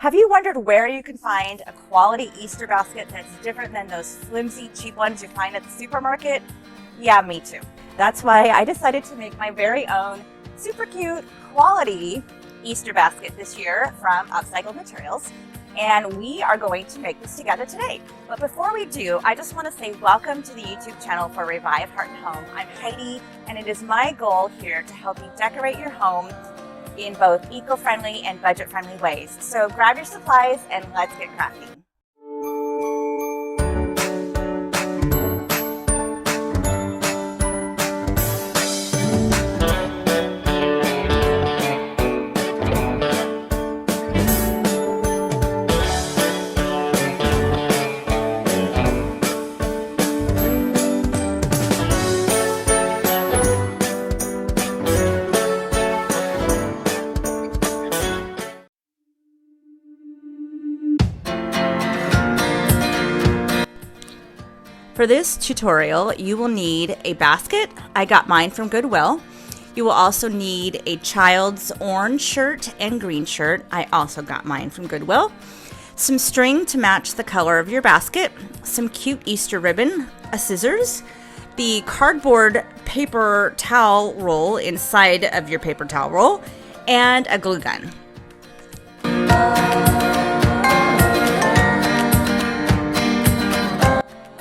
Have you wondered where you can find a quality Easter basket that's different than those flimsy, cheap ones you find at the supermarket? Yeah, me too. That's why I decided to make my very own super cute, quality Easter basket this year from Upcycled materials. And we are going to make this together today. But before we do, I just want to say welcome to the YouTube channel for Revive Heart and Home. I'm Heidi, and it is my goal here to help you decorate your home in both eco-friendly and budget-friendly ways. So grab your supplies and let's get crafting. For this tutorial, you will need a basket. I got mine from Goodwill. You will also need a child's orange shirt and green shirt. I also got mine from Goodwill. Some string to match the color of your basket, some cute Easter ribbon, a scissors, the cardboard paper towel roll inside of your paper towel roll, and a glue gun.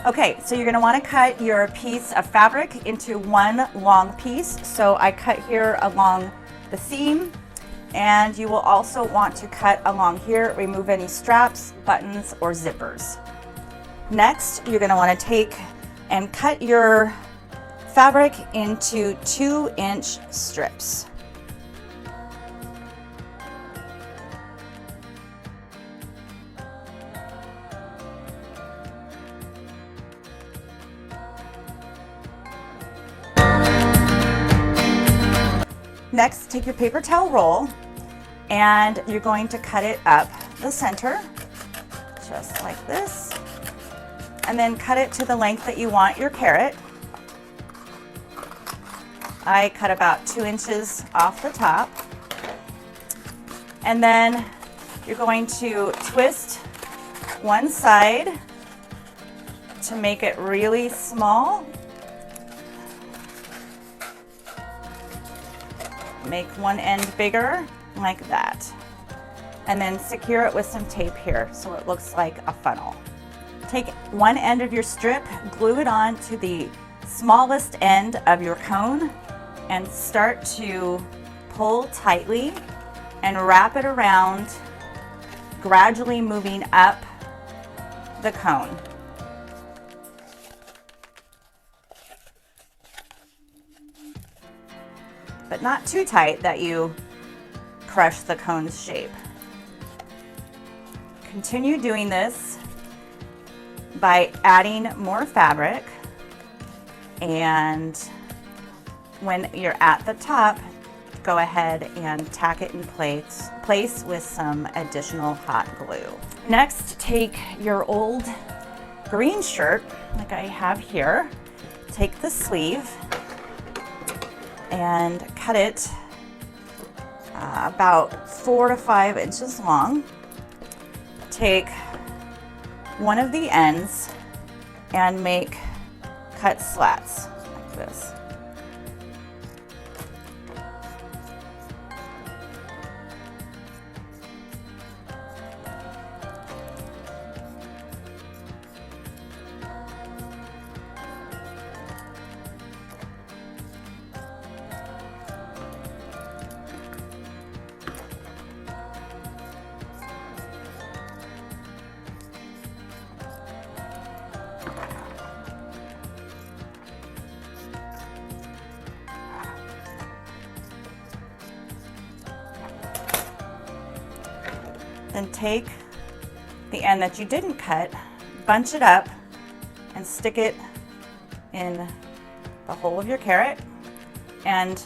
Okay, so you're going to want to cut your piece of fabric into one long piece. So I cut here along the seam, and you will also want to cut along here, remove any straps, buttons, or zippers. Next, you're going to want to take and cut your fabric into 2-inch strips. Next, take your paper towel roll and you're going to cut it up the center, just like this, and then cut it to the length that you want your carrot. I cut about 2 inches off the top, and then you're going to twist one side to make it really small. Make one end bigger, like that. And then secure it with some tape here so it looks like a funnel. Take one end of your strip, glue it on to the smallest end of your cone, and start to pull tightly and wrap it around, gradually moving up the cone. But not too tight that you crush the cone's shape. Continue doing this by adding more fabric, and when you're at the top, go ahead and tack it in place with some additional hot glue. Next, take your old green shirt, like I have here, take the sleeve and cut it about 4 to 5 inches long. Take one of the ends and make cut slats like this. Then take the end that you didn't cut, bunch it up, and stick it in the hole of your carrot and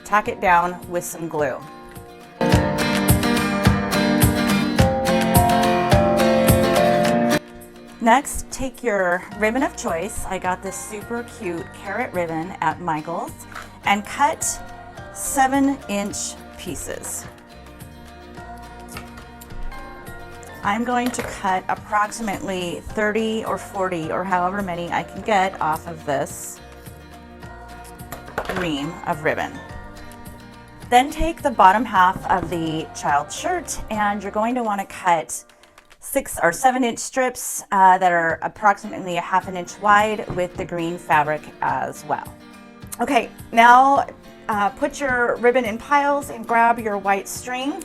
tack it down with some glue. Next, take your ribbon of choice. I got this super cute carrot ribbon at Michael's, and cut 7-inch pieces. I'm going to cut approximately 30 or 40 or however many I can get off of this ream of ribbon. Then take the bottom half of the child's shirt and you're going to want to cut 6 or 7 inch strips that are approximately a ½ inch wide with the green fabric as well. Okay, now put your ribbon in piles and grab your white string.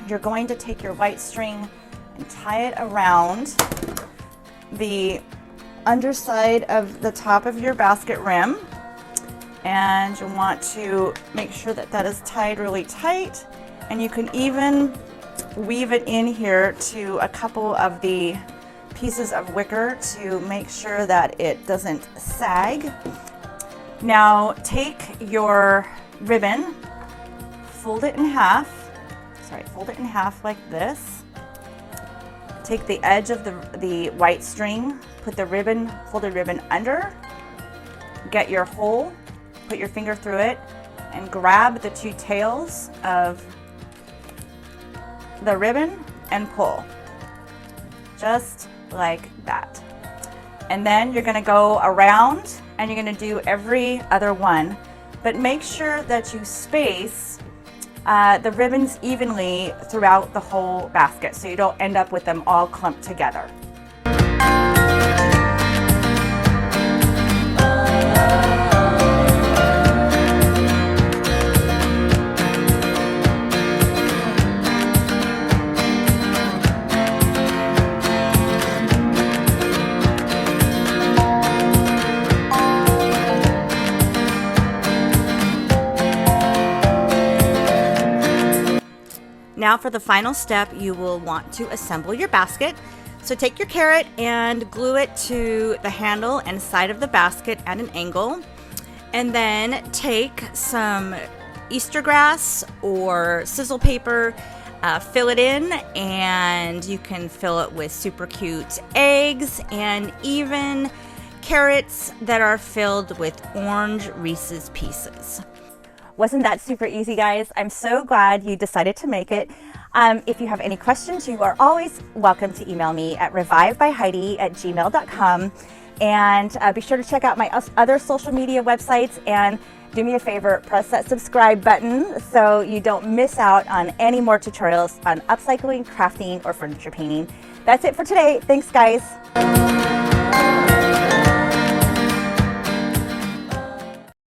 You're going to take your white string and tie it around the underside of the top of your basket rim. And you want to make sure that that is tied really tight. And you can even weave it in here to a couple of the pieces of wicker to make sure that it doesn't sag. Now take your ribbon, fold it in half. Fold it in half like this. Take the edge of the white string, put the ribbon, folded ribbon under, get your hole, put your finger through it, and grab the 2 tails of the ribbon and pull. Just like that. And then you're gonna go around and you're gonna do every other one, but make sure that you space the ribbons evenly throughout the whole basket so you don't end up with them all clumped together. Now for the final step, you will want to assemble your basket. So take your carrot and glue it to the handle and side of the basket at an angle. And then take some Easter grass or sizzle paper, fill it in, and you can fill it with super cute eggs and even carrots that are filled with orange Reese's Pieces. Wasn't that super easy, guys? I'm so glad you decided to make it. If you have any questions, you are always welcome to email me at revivebyheidi@gmail.com. And be sure to check out my other social media websites, and do me a favor, press that subscribe button so you don't miss out on any more tutorials on upcycling, crafting, or furniture painting. That's it for today. Thanks, guys.